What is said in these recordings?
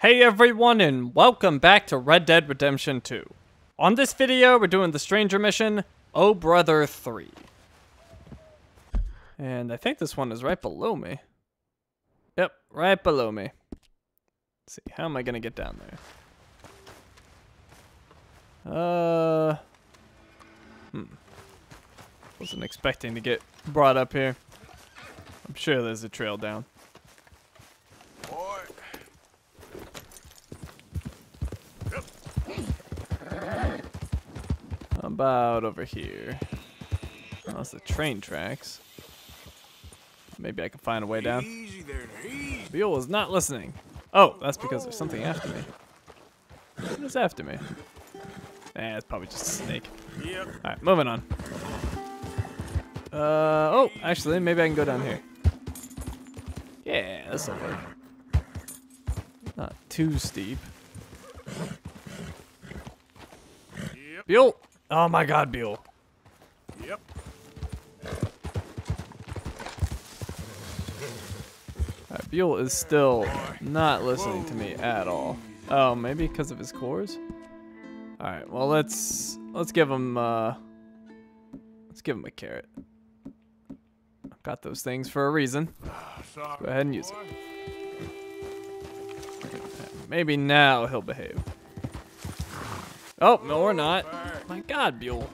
Hey everyone, and welcome back to Red Dead Redemption 2. On this video, we're doing the Stranger mission, Oh Brother 3. And I think this one is right below me. Yep, right below me. Let's see, how am I gonna get down there? Wasn't expecting to get brought up here. I'm sure there's a trail down. About over here. Oh, that's the train tracks. Maybe I can find a way down. Beale is not listening. Oh, that's because there's something after me. What is after me? It's probably just a snake. Yep. Alright, moving on. Oh, actually, maybe I can go down here. Yeah, this'll work. Not too steep. Yep. Beale! Oh my god, Beale. Yep. Alright, Beale is still not listening to me at all. Oh, maybe because of his cores? Alright, well let's give him a carrot. I've got those things for a reason. Go ahead and use it. Maybe now he'll behave. Oh, no, we're not. My god, Beale.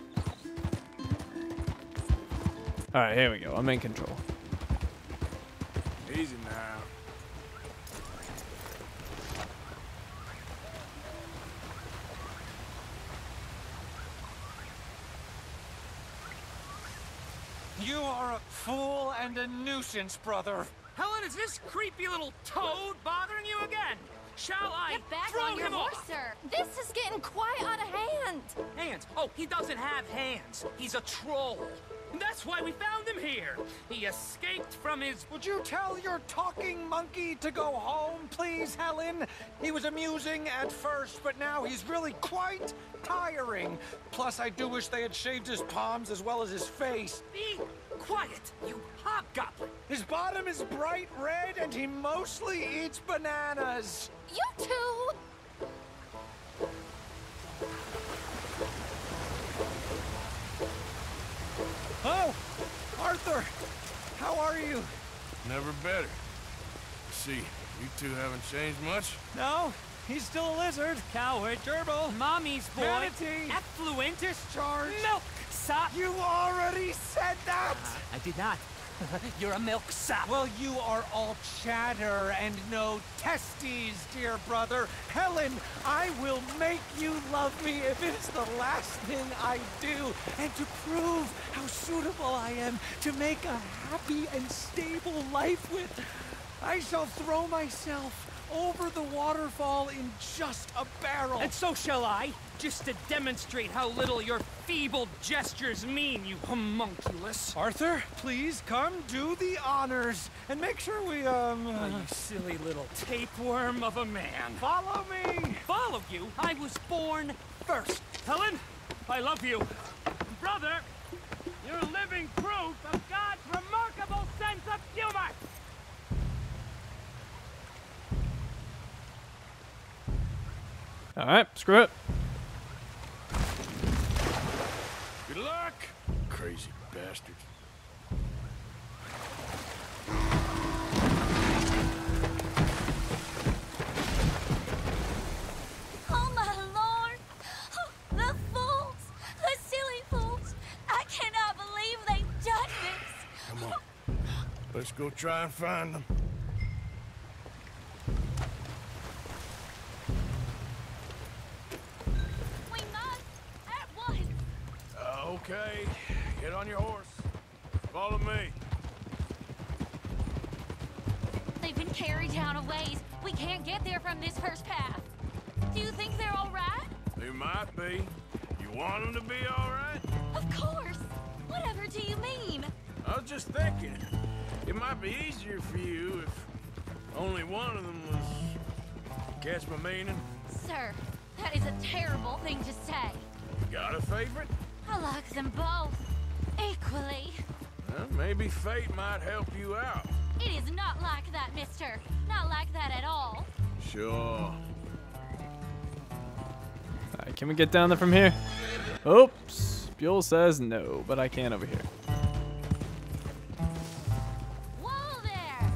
Alright, here we go. I'm in control. Easy now. You are a fool and a nuisance, brother. Helen, is this creepy little toad bothering you again? Shall I Get back throw on your him horse, off? sir. This is getting quite out of hand. Hands? Oh, he doesn't have hands. He's a troll. And that's why we found him here. He escaped from his... Would you tell your talking monkey to go home, please, Helen? He was amusing at first, but now he's really quite tiring. Plus, I do wish they had shaved his palms as well as his face. Be quiet, you hobgoblin. His bottom is bright red, and he mostly eats bananas. You two. Oh, Arthur, how are you? Never better. See, you two haven't changed much. No, he's still a lizard. Coward, gerbil, mommy's boy, Manatee. effluent, Discharge. milk sop. You already said that! I did not. You're a milk sop. Well, you are all chatter and no testes, dear brother. Helen, I will make you love me if it is the last thing I do. And to prove how suitable I am to make a happy and stable life with, I shall throw myself over the waterfall in just a barrel. And so shall I, just to demonstrate how little your feeble gestures mean, you homunculus. Arthur, please come do the honors and make sure we, Oh, you silly little tapeworm of a man. follow me. Follow you? I was born first. Helen, I love you. Brother, you're living proof of God's remarkable sense of humor. Alright, screw it. Good luck, crazy bastards. Oh my lord. Oh, the fools. The silly fools. I cannot believe they've done this. Come on, let's go try and find them. We must at once. Okay, get on your horse. Follow me. They've been carried down a ways. We can't get there from this first path. Do you think they're all right? They might be. You want them to be all right? Of course. Whatever do you mean? I was just thinking, it might be easier for you if only one of them was... Catch my meaning? Sir, that is a terrible thing to say. Got a favorite? I like them both equally. Well, maybe fate might help you out. It is not like that, mister. Not like that at all. Sure. Alright, can we get down there from here? Oops. Buell says no, but I can over here. Whoa there!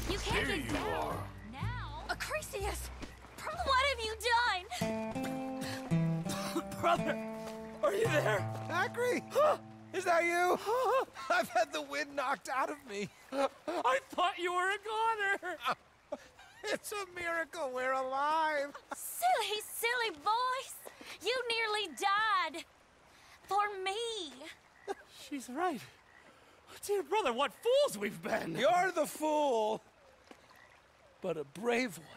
You can't Here get you down are. now. Acrisius, what have you done? Brother, are you there? Acri! Is that you? I've had the wind knocked out of me. I thought you were a goner. It's a miracle we're alive. Silly, silly boys. You nearly died. For me. She's right. Dear brother, what fools we've been. You're the fool, but a brave one.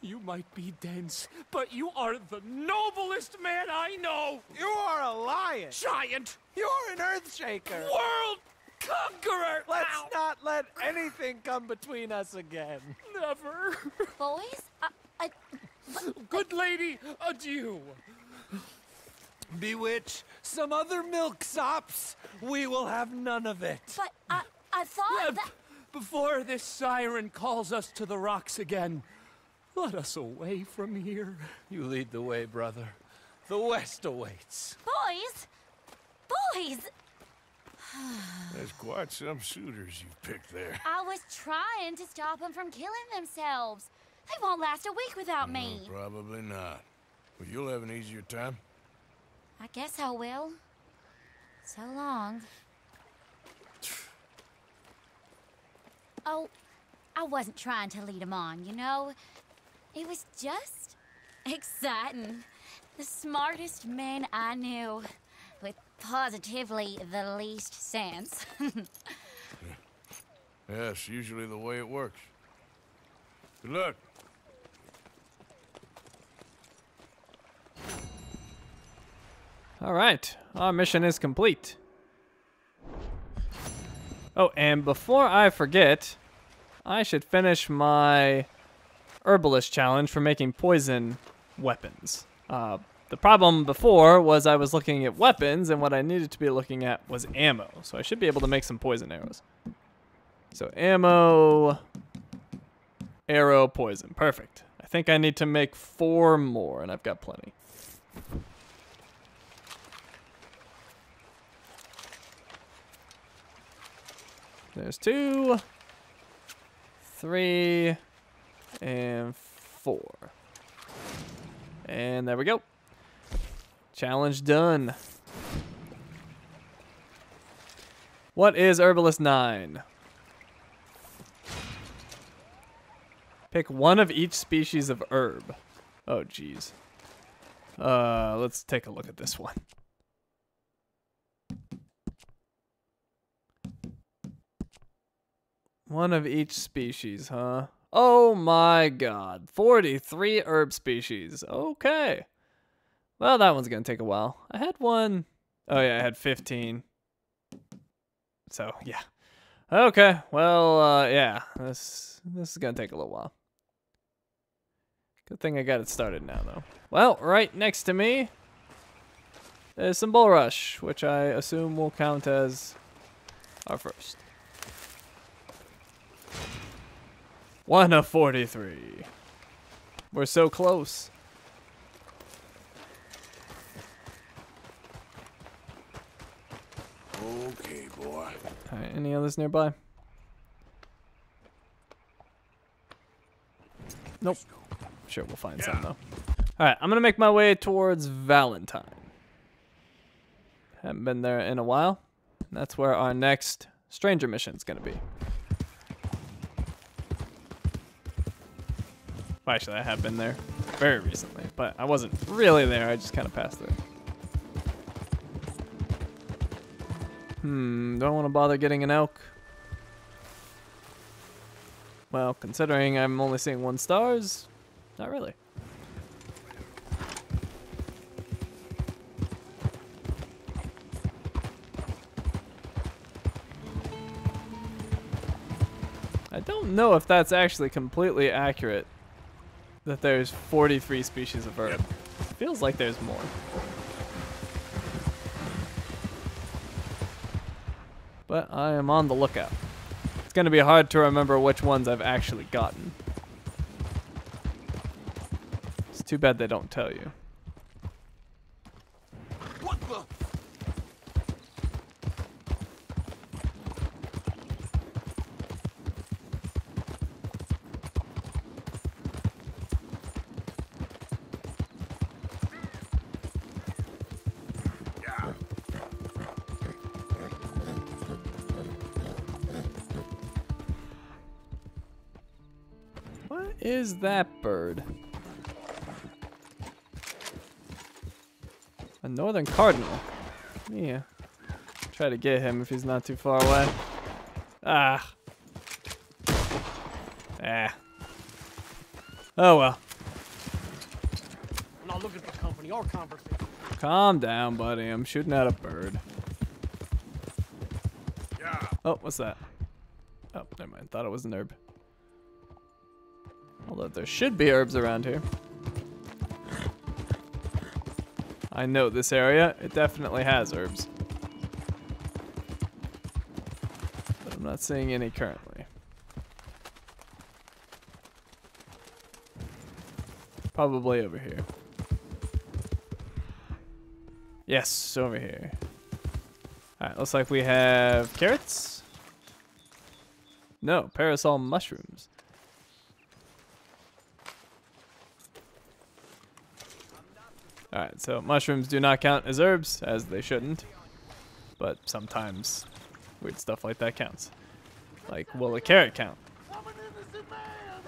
You might be dense, but you are the noblest man I know. You are a lion. Giant, You're an earthshaker. world conqueror. Let's Ow. not let anything come between us again. Never. Boys, Good lady, adieu. Bewitch some other milksops. We will have none of it. but I thought that... Before this siren calls us to the rocks again, let us away from here. You lead the way, brother. The West awaits. Boys! Boys! There's quite some suitors you've picked there. I was trying to stop them from killing themselves. They won't last a week without me. Probably not. But you'll have an easier time. I guess I will. So long. Oh, I wasn't trying to lead them on, you know? It was just exciting. The smartest men I knew, with positively the least sense. Yes, usually the way it works. Good luck. Alright, our mission is complete. Oh, and before I forget, I should finish my herbalist challenge for making poison weapons. The problem before was I was looking at weapons, and what I needed to be looking at was ammo. So I should be able to make some poison arrows. So ammo, arrow, poison. Perfect. I think I need to make 4 more, and I've got plenty. There's 2, 3, and 4. And there we go. Challenge done. What is Herbalist 9? Pick one of each species of herb. Oh, geez. Let's take a look at this one. One of each species, huh? Oh my god. 43 herb species. Okay. Well, that one's gonna take a while. I had one. Oh yeah, I had 15. So, yeah. Okay, well, yeah. This is gonna take a little while. Good thing I got it started now, though. Well, right next to me is some Bull Rush, which I assume will count as our first. 1 of 43. We're so close. Okay, boy. Alright, any others nearby? Nope. Sure, we'll find some though. Alright, I'm gonna make my way towards Valentine. Haven't been there in a while. That's where our next stranger mission's gonna be. Well, actually, I have been there very recently, but I wasn't really there. I just kind of passed through. Do I want to bother getting an elk? Well, considering I'm only seeing 1 stars, not really. I don't know if that's actually completely accurate, that there's 43 species of herb. Feels like there's more. but I am on the lookout. It's going to be hard to remember which ones I've actually gotten. It's too bad they don't tell you. What the? What is that bird? A northern cardinal. Yeah. Try to get him if he's not too far away. Ah. Ah. Oh well. I'm not looking for company or conversation. Calm down, buddy. I'm shooting at a bird. Yeah. Oh, what's that? Oh, never mind. Thought it was an herb. Although there should be herbs around here. I know this area. It definitely has herbs. But I'm not seeing any currently. Probably over here. Yes, over here. Alright, looks like we have carrots. No, parasol mushrooms. Alright, so mushrooms do not count as herbs, as they shouldn't. But sometimes weird stuff like that counts. Like, will a carrot count? I'm an innocent man.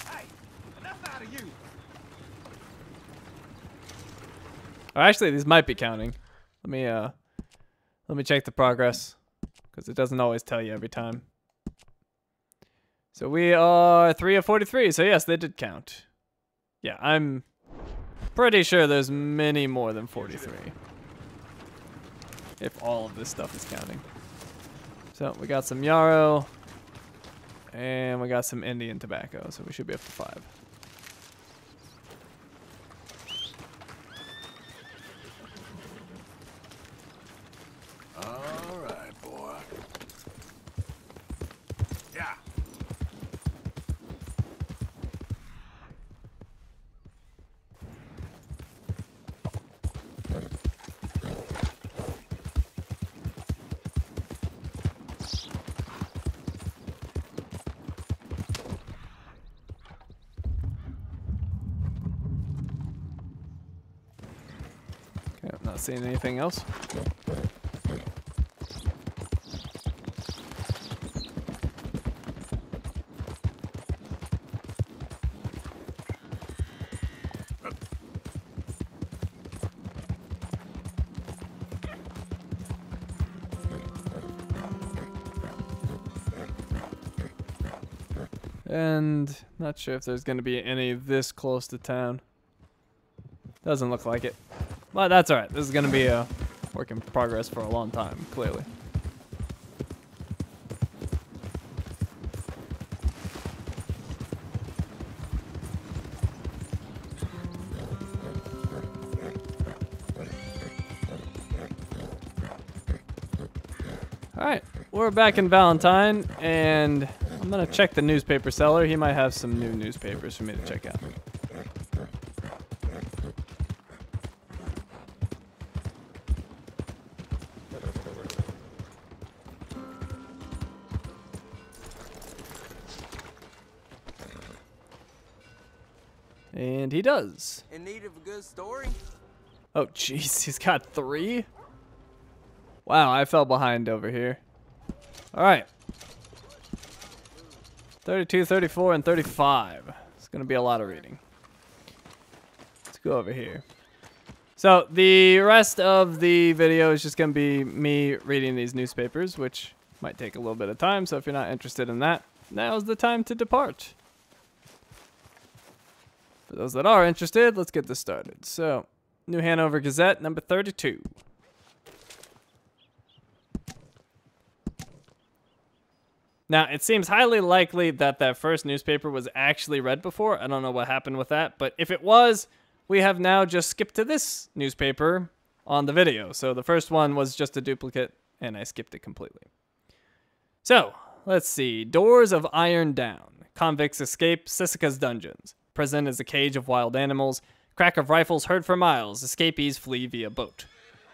Hey, enough out of you. Oh, actually, these might be counting. Let me check the progress, because it doesn't always tell you every time. So we are 3 of 43, so yes, they did count. Yeah, I'm pretty sure there's many more than 43. If all of this stuff is counting. So we got some yarrow. And we got some Indian tobacco, so we should be up to 5. All right, boy. Yeah. Okay, I'm not seeing anything else. And not sure if there's going to be any this close to town. Doesn't look like it. But that's alright. This is going to be a work in progress for a long time, clearly. Alright, we're back in Valentine, and I'm going to check the newspaper seller. He might have some new newspapers for me to check out. And he does. In need of a good story? Oh, jeez, he's got 3? Wow, I fell behind over here. All right. 32, 34, and 35. It's going to be a lot of reading. Let's go over here. So the rest of the video is just going to be me reading these newspapers, which might take a little bit of time. So if you're not interested in that, now's the time to depart. For those that are interested, let's get this started. So, New Hanover Gazette, number 32. Now, it seems highly likely that that first newspaper was actually read before. I don't know what happened with that, but if it was, we have now just skipped to this newspaper on the video. So the first one was just a duplicate, and I skipped it completely. So, let's see. Doors of iron down. Convicts escape Sisika's dungeons. Prison is a cage of wild animals. Crack of rifles heard for miles. Escapees flee via boat.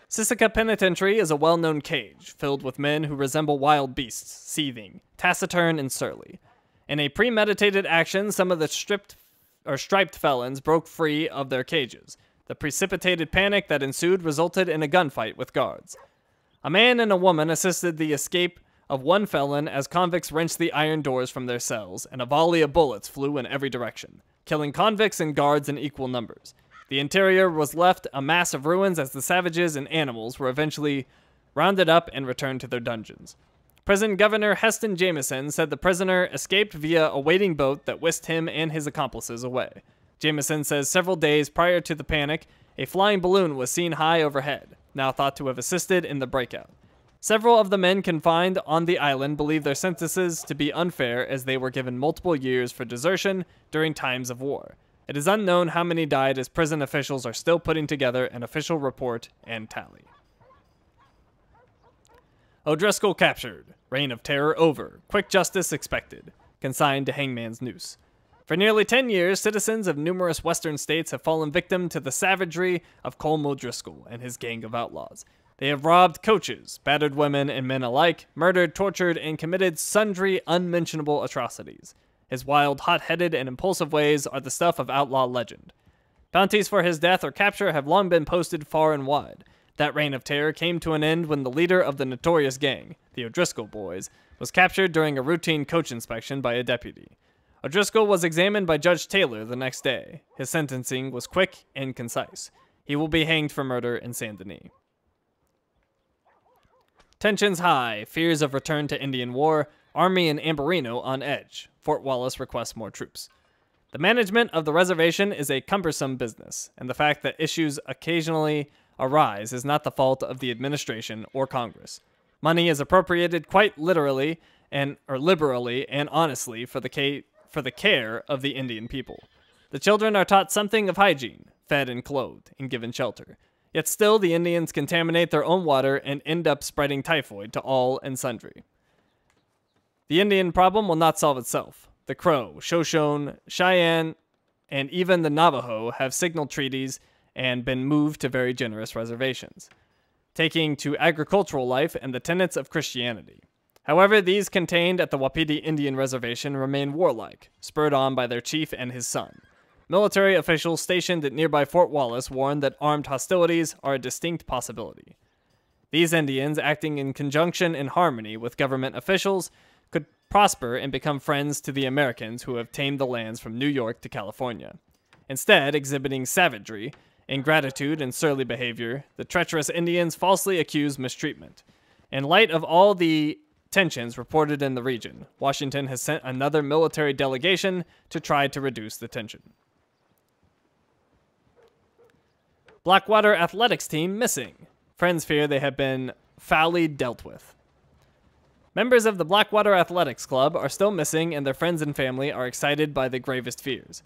Sisika Penitentiary is a well-known cage, filled with men who resemble wild beasts, seething, taciturn, and surly. In a premeditated action, some of the striped felons broke free of their cages. The precipitated panic that ensued resulted in a gunfight with guards. A man and a woman assisted the escape of one felon as convicts wrenched the iron doors from their cells, and a volley of bullets flew in every direction, killing convicts and guards in equal numbers. The interior was left a mass of ruins as the savages and animals were eventually rounded up and returned to their dungeons. Prison Governor Heston Jameson said the prisoner escaped via a waiting boat that whisked him and his accomplices away. Jameson says several days prior to the panic, a flying balloon was seen high overhead, now thought to have assisted in the breakout. Several of the men confined on the island believe their sentences to be unfair as they were given multiple years for desertion during times of war. It is unknown how many died as prison officials are still putting together an official report and tally. O'Driscoll captured. Reign of terror over. Quick justice expected. Consigned to hangman's noose. For nearly 10 years, citizens of numerous western states have fallen victim to the savagery of Colm O'Driscoll and his gang of outlaws. They have robbed coaches, battered women and men alike, murdered, tortured, and committed sundry unmentionable atrocities. His wild, hot-headed, and impulsive ways are the stuff of outlaw legend. Bounties for his death or capture have long been posted far and wide. That reign of terror came to an end when the leader of the notorious gang, the O'Driscoll Boys, was captured during a routine coach inspection by a deputy. O'Driscoll was examined by Judge Taylor the next day. His sentencing was quick and concise. He will be hanged for murder in Saint Denis. Tensions high, fears of return to Indian war, Army in Amberino on edge. Fort Wallace requests more troops. The management of the reservation is a cumbersome business, and the fact that issues occasionally arise is not the fault of the administration or Congress. Money is appropriated quite literally liberally and honestly for the care of the Indian people. The children are taught something of hygiene, fed and clothed, and given shelter. Yet still the Indians contaminate their own water and end up spreading typhoid to all and sundry. The Indian problem will not solve itself. The Crow, Shoshone, Cheyenne, and even the Navajo have signaled treaties and been moved to very generous reservations, taking to agricultural life and the tenets of Christianity. However, these contained at the Wapiti Indian Reservation remain warlike, spurred on by their chief and his son. Military officials stationed at nearby Fort Wallace warned that armed hostilities are a distinct possibility. These Indians, acting in conjunction and harmony with government officials, could prosper and become friends to the Americans who have tamed the lands from New York to California. Instead, exhibiting savagery, ingratitude, and surly behavior, the treacherous Indians falsely accuse mistreatment. In light of all the tensions reported in the region, Washington has sent another military delegation to try to reduce the tension. Blackwater athletics team missing. Friends fear they have been foully dealt with. Members of the Blackwater Athletics Club are still missing, and their friends and family are excited by the gravest fears.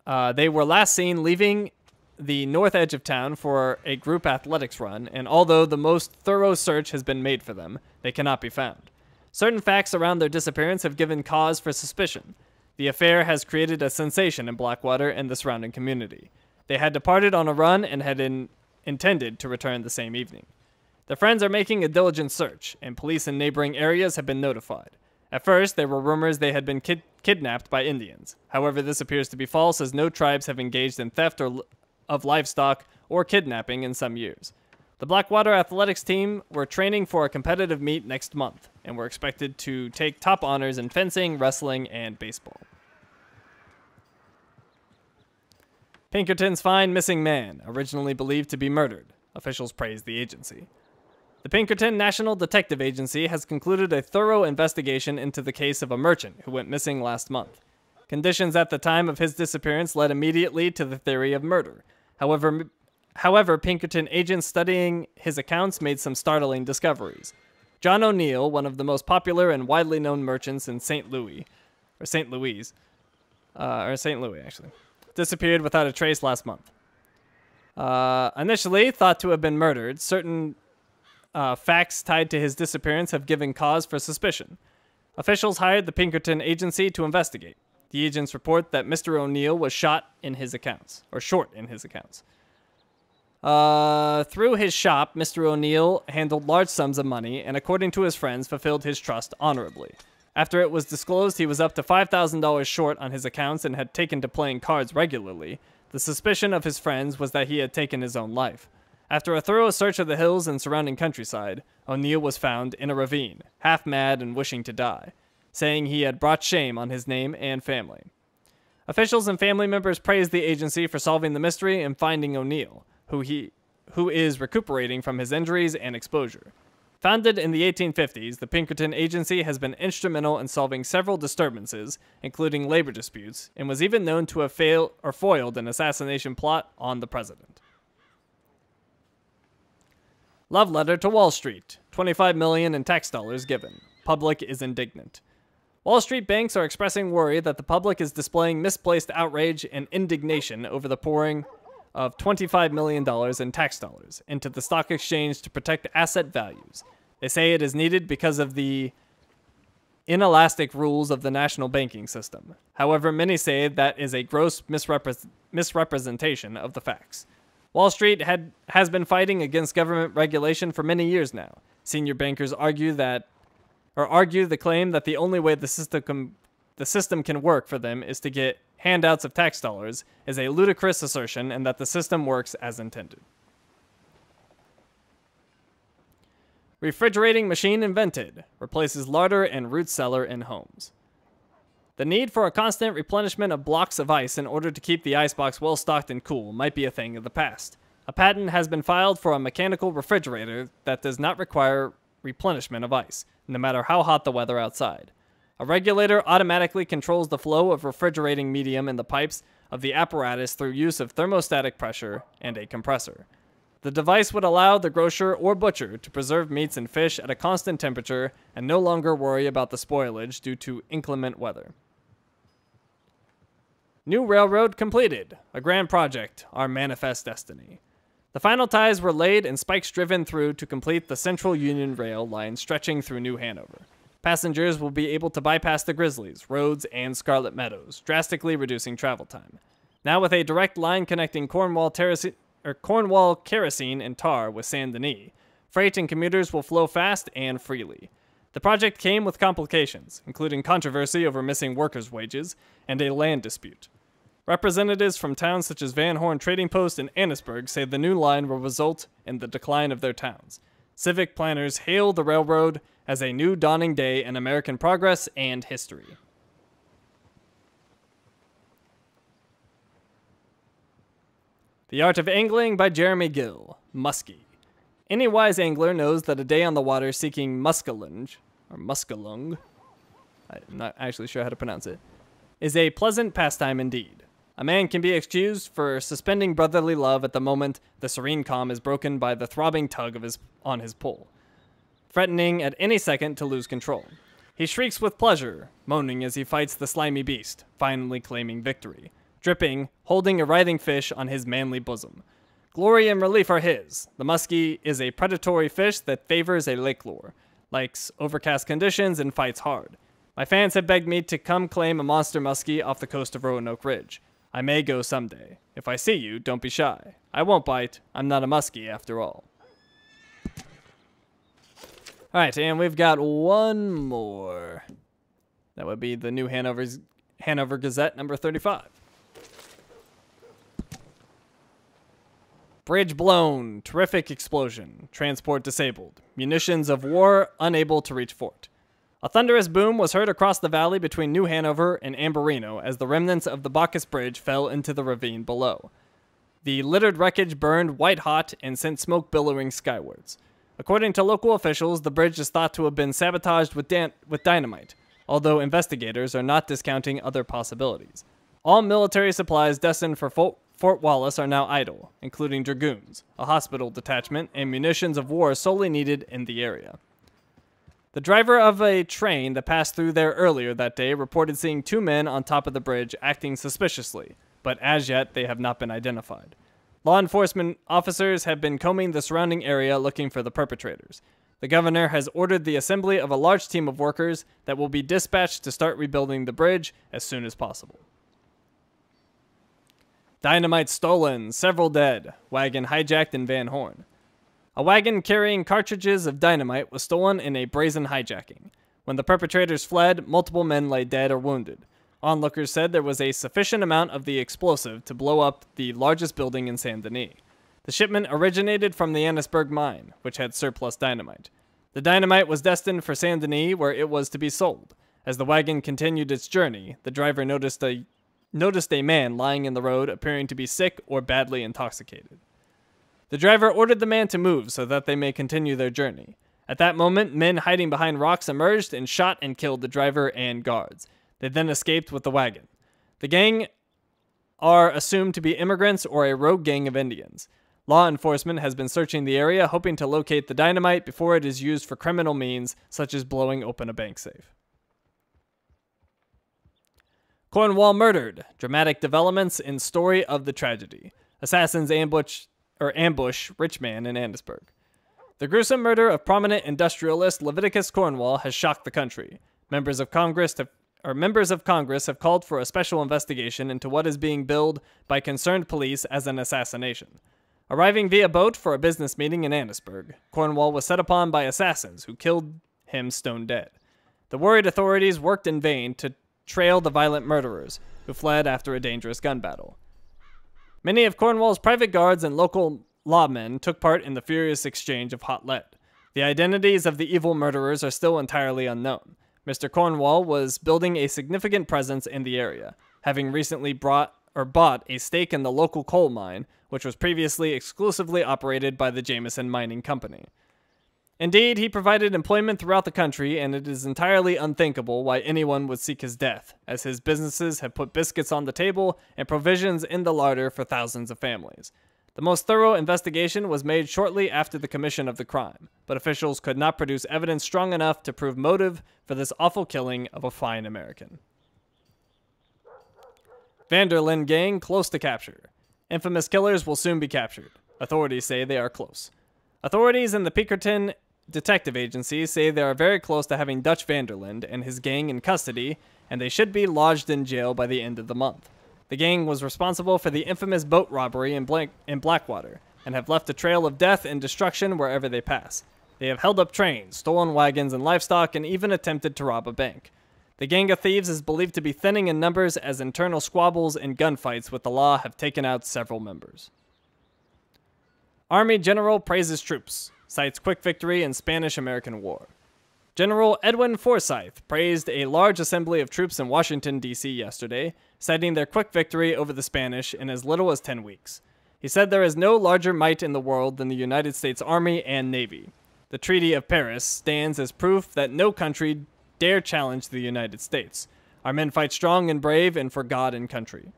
They were last seen leaving the north edge of town for a group athletics run, and although the most thorough search has been made for them, they cannot be found. Certain facts around their disappearance have given cause for suspicion. The affair has created a sensation in Blackwater and the surrounding community. They had departed on a run and had intended to return the same evening. The friends are making a diligent search, and police in neighboring areas have been notified. At first, there were rumors they had been kidnapped by Indians. However, this appears to be false, as no tribes have engaged in theft of livestock or kidnapping in some years. The Blackwater athletics team were training for a competitive meet next month, and were expected to take top honors in fencing, wrestling, and baseball. Pinkertons find missing man, originally believed to be murdered. Officials praise the agency. The Pinkerton National Detective Agency has concluded a thorough investigation into the case of a merchant who went missing last month. Conditions at the time of his disappearance led immediately to the theory of murder. However, Pinkerton agents studying his accounts made some startling discoveries. John O'Neill, one of the most popular and widely known merchants in St. Louis, disappeared without a trace last month. Initially thought to have been murdered, certain facts tied to his disappearance have given cause for suspicion. Officials hired the Pinkerton agency to investigate. The agents report that Mr. O'Neill was short in his accounts. Through his shop, Mr. O'Neill handled large sums of money and, according to his friends, fulfilled his trust honorably. After it was disclosed he was up to $5,000 short on his accounts and had taken to playing cards regularly, the suspicion of his friends was that he had taken his own life. After a thorough search of the hills and surrounding countryside, O'Neill was found in a ravine, half mad and wishing to die, saying he had brought shame on his name and family. Officials and family members praised the agency for solving the mystery and finding O'Neill, who is recuperating from his injuries and exposure. Founded in the 1850s, the Pinkerton Agency has been instrumental in solving several disturbances, including labor disputes, and was even known to have foiled an assassination plot on the president. Love letter to Wall Street. $25 million in tax dollars given. Public is indignant. Wall Street banks are expressing worry that the public is displaying misplaced outrage and indignation over the pouring of $25 million in tax dollars into the stock exchange to protect asset values. They say it is needed because of the inelastic rules of the national banking system. However, many say that is a gross misrepresentation of the facts. Wall Street has been fighting against government regulation for many years now. Senior bankers argue the claim that the only way the system can work for them is to get handouts of tax dollars is a ludicrous assertion, and that the system works as intended. Refrigerating machine invented. Replaces larder and root cellar in homes. The need for a constant replenishment of blocks of ice in order to keep the icebox well stocked and cool might be a thing of the past. A patent has been filed for a mechanical refrigerator that does not require replenishment of ice, no matter how hot the weather outside. A regulator automatically controls the flow of refrigerating medium in the pipes of the apparatus through use of thermostatic pressure and a compressor. The device would allow the grocer or butcher to preserve meats and fish at a constant temperature and no longer worry about the spoilage due to inclement weather. New railroad completed. A grand project, our manifest destiny. The final ties were laid and spikes driven through to complete the Central Union Rail line stretching through New Hanover. Passengers will be able to bypass the Grizzlies, Roads, and Scarlet Meadows, drastically reducing travel time. Now with a direct line connecting Cornwall Kerosene and Tar with Saint Denis, freight and commuters will flow fast and freely. The project came with complications, including controversy over missing workers' wages and a land dispute. Representatives from towns such as Van Horn Trading Post and Annisburg say the new line will result in the decline of their towns. Civic planners hail the railroad as a new dawning day in American progress and history. The Art of Angling by Jeremy Gill. Muskie. Any wise angler knows that a day on the water seeking muskalunge, or muskalung, I'm not actually sure how to pronounce it, is a pleasant pastime indeed. A man can be excused for suspending brotherly love at the moment the serene calm is broken by the throbbing tug on his pole, threatening at any second to lose control. He shrieks with pleasure, moaning as he fights the slimy beast, finally claiming victory, dripping, holding a writhing fish on his manly bosom. Glory and relief are his. The muskie is a predatory fish that favors a lake lure, likes overcast conditions, and fights hard. My fans have begged me to come claim a monster muskie off the coast of Roanoke Ridge. I may go someday. If I see you, don't be shy. I won't bite. I'm not a muskie after all. Alright, and we've got one more. That would be the new Hanover Gazette, number 35. Bridge blown. Terrific explosion. Transport disabled. Munitions of war unable to reach fort. A thunderous boom was heard across the valley between New Hanover and Amberino as the remnants of the Bacchus Bridge fell into the ravine below. The littered wreckage burned white-hot and sent smoke billowing skywards. According to local officials, the bridge is thought to have been sabotaged with dynamite, although investigators are not discounting other possibilities. All military supplies destined for Fort Wallace are now idle, including dragoons, a hospital detachment, and munitions of war solely needed in the area. The driver of a train that passed through there earlier that day reported seeing two men on top of the bridge acting suspiciously, but as yet they have not been identified. Law enforcement officers have been combing the surrounding area looking for the perpetrators. The governor has ordered the assembly of a large team of workers that will be dispatched to start rebuilding the bridge as soon as possible. Dynamite stolen, several dead, wagon hijacked in Van Horn. A wagon carrying cartridges of dynamite was stolen in a brazen hijacking. When the perpetrators fled, multiple men lay dead or wounded. Onlookers said there was a sufficient amount of the explosive to blow up the largest building in Saint Denis. The shipment originated from the Annisburg mine, which had surplus dynamite. The dynamite was destined for Saint Denis, where it was to be sold. As the wagon continued its journey, the driver noticed a man lying in the road appearing to be sick or badly intoxicated. The driver ordered the man to move so that they may continue their journey. At that moment, men hiding behind rocks emerged and shot and killed the driver and guards. They then escaped with the wagon. The gang are assumed to be immigrants or a rogue gang of Indians. Law enforcement has been searching the area, hoping to locate the dynamite before it is used for criminal means, such as blowing open a bank safe. Cornwall murdered. Dramatic developments in story of the tragedy. Assassins ambush rich man in Annisburg. The gruesome murder of prominent industrialist Leviticus Cornwall has shocked the country. Members of Congress have called for a special investigation into what is being billed by concerned police as an assassination. Arriving via boat for a business meeting in Annisburg, Cornwall was set upon by assassins who killed him stone dead. The worried authorities worked in vain to trail the violent murderers, who fled after a dangerous gun battle. Many of Cornwall's private guards and local lawmen took part in the furious exchange of hot lead. The identities of the evil murderers are still entirely unknown. Mr. Cornwall was building a significant presence in the area, having recently bought a stake in the local coal mine, which was previously exclusively operated by the Jameson Mining Company. Indeed, he provided employment throughout the country, and it is entirely unthinkable why anyone would seek his death, as his businesses have put biscuits on the table and provisions in the larder for thousands of families. The most thorough investigation was made shortly after the commission of the crime, but officials could not produce evidence strong enough to prove motive for this awful killing of a fine American. Vanderlyn gang close to capture. Infamous killers will soon be captured. Authorities say they are close. Authorities in the Pinkerton detective agency say they are very close to having Dutch Vanderlyn and his gang in custody, and they should be lodged in jail by the end of the month. The gang was responsible for the infamous boat robbery in Blackwater, and have left a trail of death and destruction wherever they pass. They have held up trains, stolen wagons and livestock, and even attempted to rob a bank. The gang of thieves is believed to be thinning in numbers as internal squabbles and gunfights with the law have taken out several members. Army General praises troops, cites quick victory in Spanish-American War. General Edwin Forsyth praised a large assembly of troops in Washington, D.C. yesterday, citing their quick victory over the Spanish in as little as 10 weeks. He said there is no larger might in the world than the United States Army and Navy. The Treaty of Paris stands as proof that no country dare challenge the United States. Our men fight strong and brave and for God and country.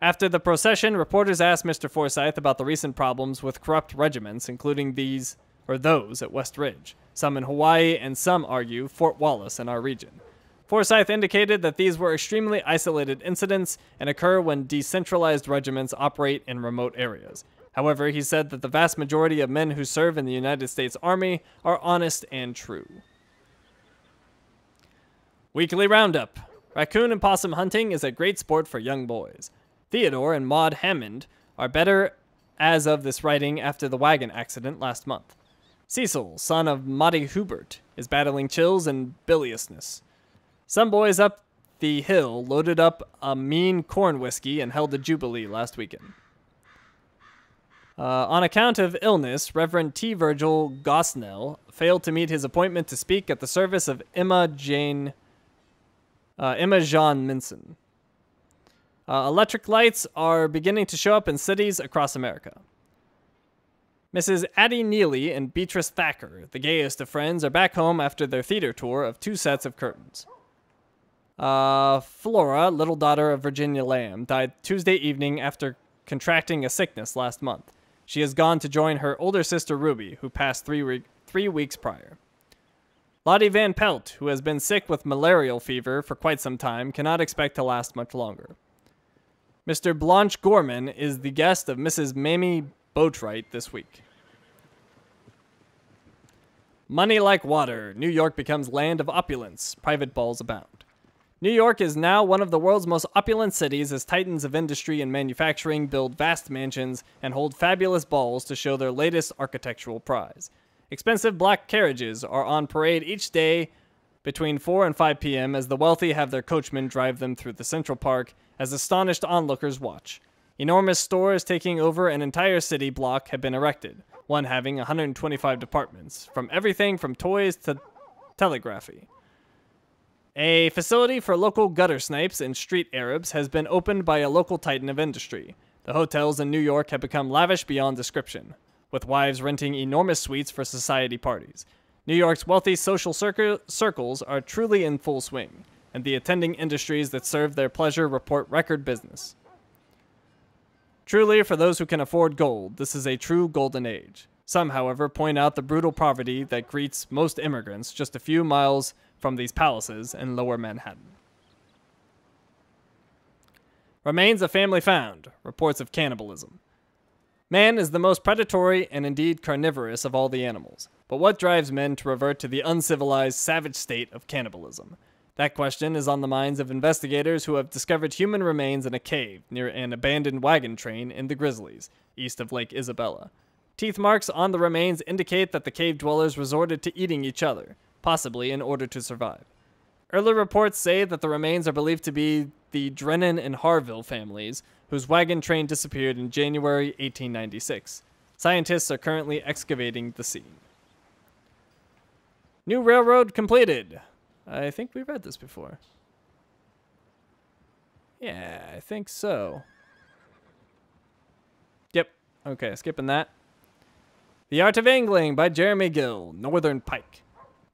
After the procession, reporters asked Mr. Forsyth about the recent problems with corrupt regiments, including those at West Ridge, some in Hawaii, and some argue Fort Wallace in our region. Forsyth indicated that these were extremely isolated incidents and occur when decentralized regiments operate in remote areas. However, he said that the vast majority of men who serve in the United States Army are honest and true. Weekly Roundup. Raccoon and possum hunting is a great sport for young boys. Theodore and Maud Hammond are better as of this writing after the wagon accident last month. Cecil, son of Monty Hubert, is battling chills and biliousness. Some boys up the hill loaded up a mean corn whiskey and held a jubilee last weekend. On account of illness, Reverend T. Virgil Gosnell failed to meet his appointment to speak at the service of Emma Jean Minson. Electric lights are beginning to show up in cities across America. Mrs. Addie Neely and Beatrice Thacker, the gayest of friends, are back home after their theater tour of 2 sets of curtains. Flora, little daughter of Virginia Lamb, died Tuesday evening after contracting a sickness last month. She has gone to join her older sister Ruby, who passed 3 weeks prior. Lottie Van Pelt, who has been sick with malarial fever for quite some time, cannot expect to last much longer. Mr. Blanche Gorman is the guest of Mrs. Mamie Boatwright this week. Money like water. New York becomes land of opulence. Private balls abound. New York is now one of the world's most opulent cities as titans of industry and manufacturing build vast mansions and hold fabulous balls to show their latest architectural prize. Expensive black carriages are on parade each day between 4 and 5 p.m. as the wealthy have their coachmen drive them through the Central Park as astonished onlookers watch. Enormous stores taking over an entire city block have been erected, one having 125 departments, from everything from toys to telegraphy. A facility for local gutter snipes and street Arabs has been opened by a local titan of industry. The hotels in New York have become lavish beyond description, with wives renting enormous suites for society parties. New York's wealthy social circles are truly in full swing, and the attending industries that serve their pleasure report record business. Truly, for those who can afford gold, this is a true golden age. Some, however, point out the brutal poverty that greets most immigrants just a few miles from these palaces in lower Manhattan. Remains of family found. Reports of cannibalism. Man is the most predatory and indeed carnivorous of all the animals. But what drives men to revert to the uncivilized, savage state of cannibalism? That question is on the minds of investigators who have discovered human remains in a cave near an abandoned wagon train in the Grizzlies, east of Lake Isabella. Teeth marks on the remains indicate that the cave dwellers resorted to eating each other, possibly in order to survive. Early reports say that the remains are believed to be the Drennan and Harville families, whose wagon train disappeared in January 1896. Scientists are currently excavating the scene. New railroad completed. I think we read this before. Yeah, I think so. Yep. Okay, skipping that. The Art of Angling by Jeremy Gill. Northern Pike.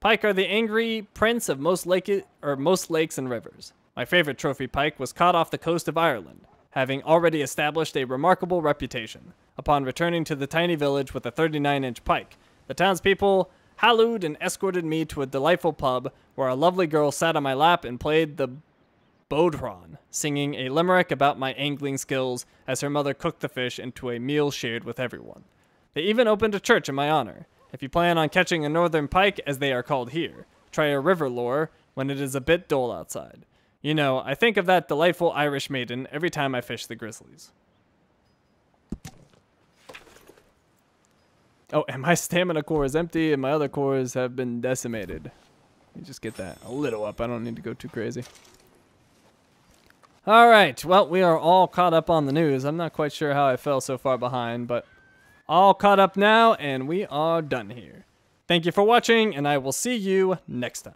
Pike are the angry prince of most lakes and rivers. My favorite trophy pike was caught off the coast of Ireland, having already established a remarkable reputation. Upon returning to the tiny village with a 39-inch pike, the townspeople hallooed and escorted me to a delightful pub where a lovely girl sat on my lap and played the bodhran, singing a limerick about my angling skills as her mother cooked the fish into a meal shared with everyone. They even opened a church in my honor. If you plan on catching a northern pike, as they are called here, try a river lure when it is a bit dull outside. You know, I think of that delightful Irish maiden every time I fish the Grizzlies. Oh, and my stamina core is empty, and my other cores have been decimated. Let me just get that a little up. I don't need to go too crazy. All right. Well, we are all caught up on the news. I'm not quite sure how I fell so far behind, but all caught up now, and we are done here. Thank you for watching, and I will see you next time.